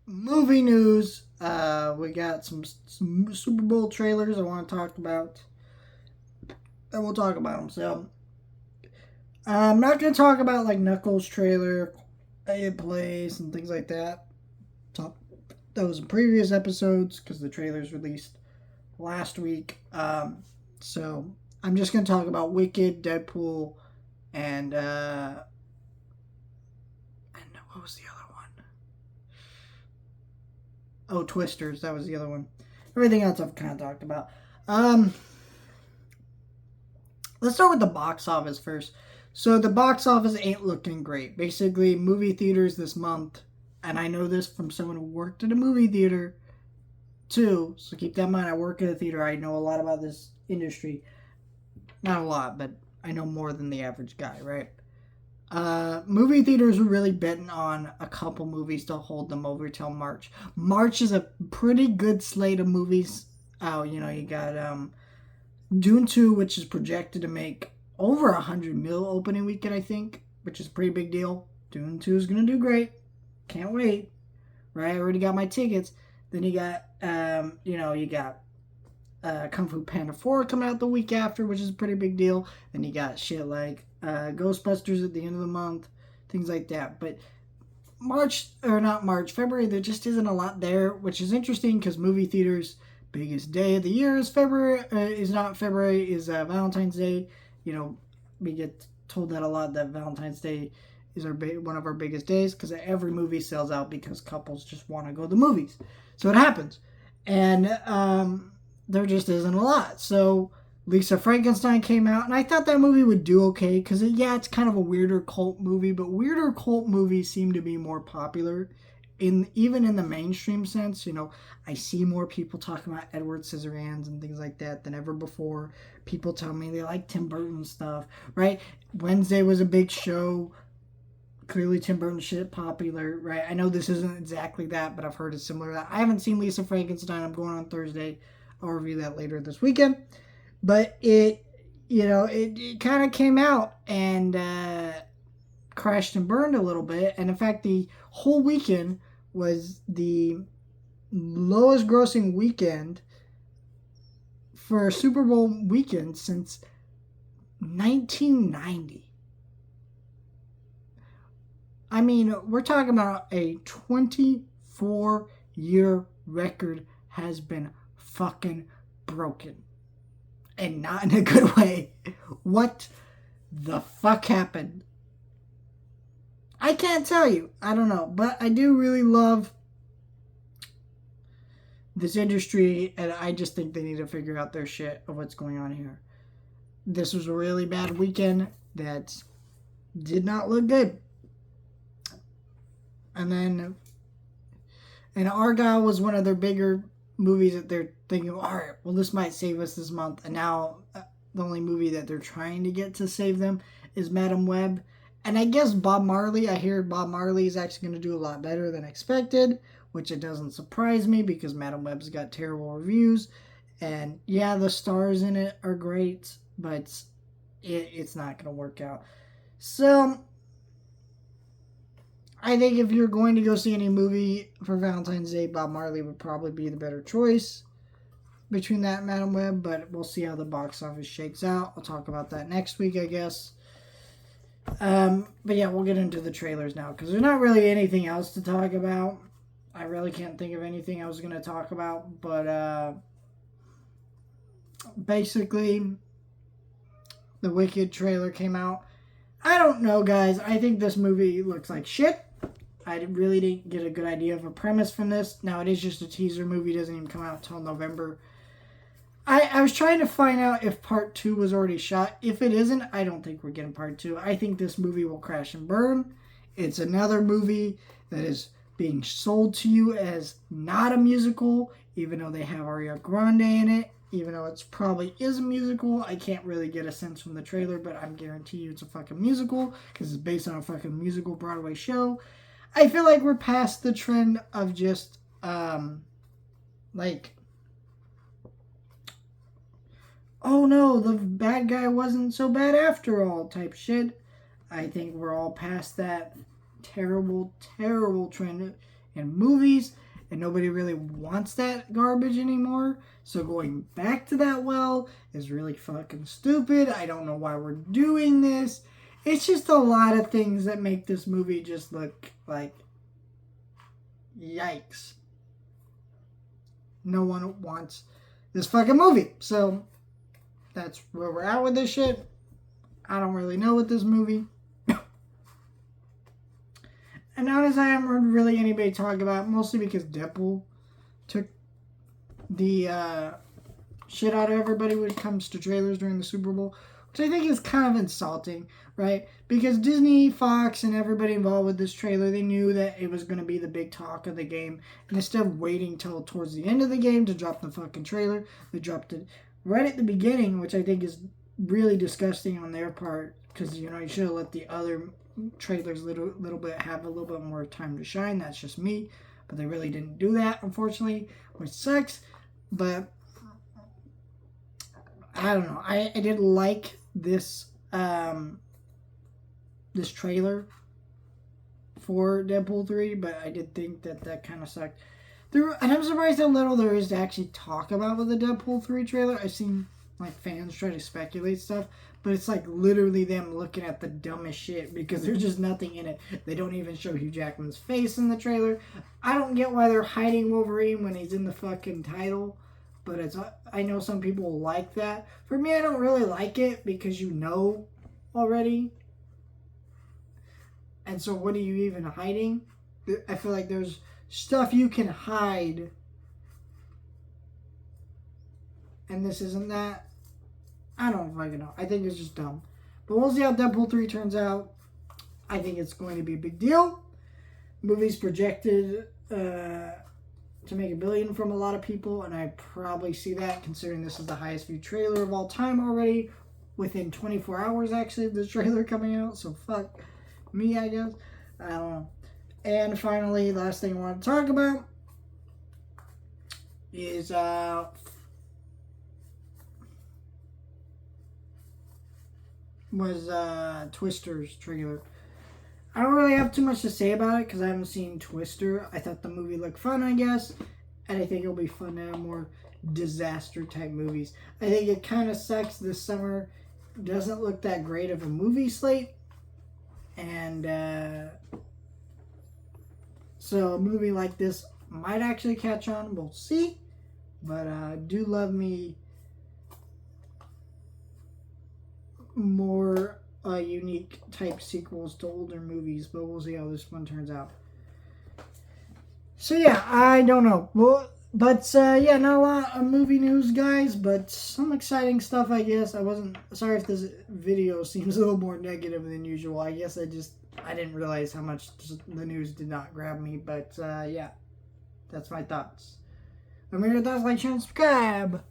movie news. We got some Super Bowl trailers I want to talk about, and we'll talk about them. So I'm not going to talk about like Knuckles trailer, it plays and things like that. Talk that was in previous episodes because the trailers released last week. So I'm just going to talk about Wicked, Deadpool, and what was the other one? Oh, Twisters. That was the other one. Everything else I've kind of talked about. Um, let's start with the box office first. So the box office ain't looking great. Basically, movie theaters this month, and I know this from someone who worked at a movie theater too. So keep that in mind. I work at a theater. I know a lot about this industry. Not a lot, but I know more than the average guy, right? Movie theaters were really betting on a couple movies to hold them over till March. March is a pretty good slate of movies. Oh, you got Dune 2, which is projected to make over 100 mil opening weekend, I think, which is a pretty big deal. Dune 2 is gonna do great. Can't wait. Right, I already got my tickets. Then you got Kung Fu Panda 4 coming out the week after, which is a pretty big deal. Then you got shit like Ghostbusters at the end of the month, things like that. But February, there just isn't a lot there, which is interesting because movie theaters' biggest day of the year is February. Is not February, is Valentine's Day. We get told that a lot, that Valentine's Day is one of our biggest days because every movie sells out because couples just want to go to the movies. So it happens. And there just isn't a lot. So Lisa Frankenstein came out, and I thought that movie would do okay because, it's kind of a weirder cult movie, but weirder cult movies seem to be more popular even in the mainstream sense. I see more people talking about Edward Scissorhands and things like that than ever before. People tell me they like Tim Burton stuff, right? Wednesday was a big show. Clearly Tim Burton shit popular, right? I know this isn't exactly that, but I've heard it's similar to that. I haven't seen Lisa Frankenstein. I'm going on Thursday. I'll review that later this weekend. But it kind of came out and crashed and burned a little bit. And in fact, the whole weekend was the lowest grossing weekend for a Super Bowl weekend since 1990. I mean, we're talking about a 24-year record has been fucking broken. And not in a good way. What the fuck happened? I can't tell you. I don't know. But I do really love this industry, and I just think they need to figure out their shit of what's going on here. This was a really bad weekend that did not look good. And then, Argyle was one of their bigger movies that they're thinking, all right, well, this might save us this month. And now the only movie that they're trying to get to save them is Madam Web. And I guess Bob Marley, I hear Bob Marley is actually going to do a lot better than expected, which it doesn't surprise me because Madam Web's got terrible reviews. And yeah, the stars in it are great, but it's not going to work out. So I think if you're going to go see any movie for Valentine's Day, Bob Marley would probably be the better choice between that and Madam Web, but we'll see how the box office shakes out. I'll talk about that next week, I guess. But yeah, we'll get into the trailers now because there's not really anything else to talk about. I really can't think of anything I was going to talk about, but basically, the Wicked trailer came out. I don't know, guys. I think this movie looks like shit. I really didn't get a good idea of a premise from this. Now, it is just a teaser movie. It doesn't even come out until November. I was trying to find out if part 2 was already shot. If it isn't, I don't think we're getting part 2. I think this movie will crash and burn. It's another movie that is being sold to you as not a musical, even though they have Ariana Grande in it. Even though it probably is a musical, I can't really get a sense from the trailer, but I'm guarantee you it's a fucking musical because it's based on a fucking musical Broadway show. I feel like we're past the trend of just oh no, the bad guy wasn't so bad after all type shit. I think we're all past that terrible, terrible trend in movies, and nobody really wants that garbage anymore. So going back to that well is really fucking stupid. I don't know why we're doing this. It's just a lot of things that make this movie just look like yikes. No one wants this fucking movie. So that's where we're at with this shit. I don't really know with this movie. And not as I haven't heard really anybody talk about it, mostly because Deadpool took the shit out of everybody when it comes to trailers during the Super Bowl, which I think is kind of insulting, right? Because Disney, Fox, and everybody involved with this trailer, they knew that it was going to be the big talk of the game. And instead of waiting till towards the end of the game to drop the fucking trailer, they dropped it right at the beginning, which I think is really disgusting on their part. Because, you should have let the other trailers little bit have a little bit more time to shine. That's just me. But they really didn't do that, unfortunately, which sucks. But I don't know. I did like this this trailer for Deadpool 3, but I did think that kind of sucked. And I'm surprised how little there is to actually talk about with the Deadpool 3 trailer. I've seen fans try to speculate stuff, but it's literally them looking at the dumbest shit because there's just nothing in it. They don't even show Hugh Jackman's face in the trailer. I don't get why they're hiding Wolverine when he's in the fucking title, but I know some people like that. For me, I don't really like it because already. And so what are you even hiding? I feel like there's stuff you can hide, and this isn't that. I don't fucking know. I think it's just dumb. But we'll see how Deadpool 3 turns out. I think it's going to be a big deal. Movie's projected to make $1 billion from a lot of people, and I probably see that considering this is the highest viewed trailer of all time already. Within 24 hours, actually, the trailer coming out. So fuck me, I guess. I don't know. And finally, last thing I want to talk about is Twister's trailer. I don't really have too much to say about it because I haven't seen Twister. I thought the movie looked fun, I guess, and I think it'll be fun to have more disaster type movies. I think it kind of sucks this summer doesn't look that great of a movie slate, and so a movie like this might actually catch on. We'll see, but do love me more unique type sequels to older movies, but we'll see how this one turns out. So yeah, I don't know. Well, but yeah, not a lot of movie news, guys, but some exciting stuff, I guess. I wasn't sorry if this video seems a little more negative than usual. I guess I didn't realize how much the news did not grab me, but yeah, that's my thoughts. Let me know your thoughts, like, share, and subscribe.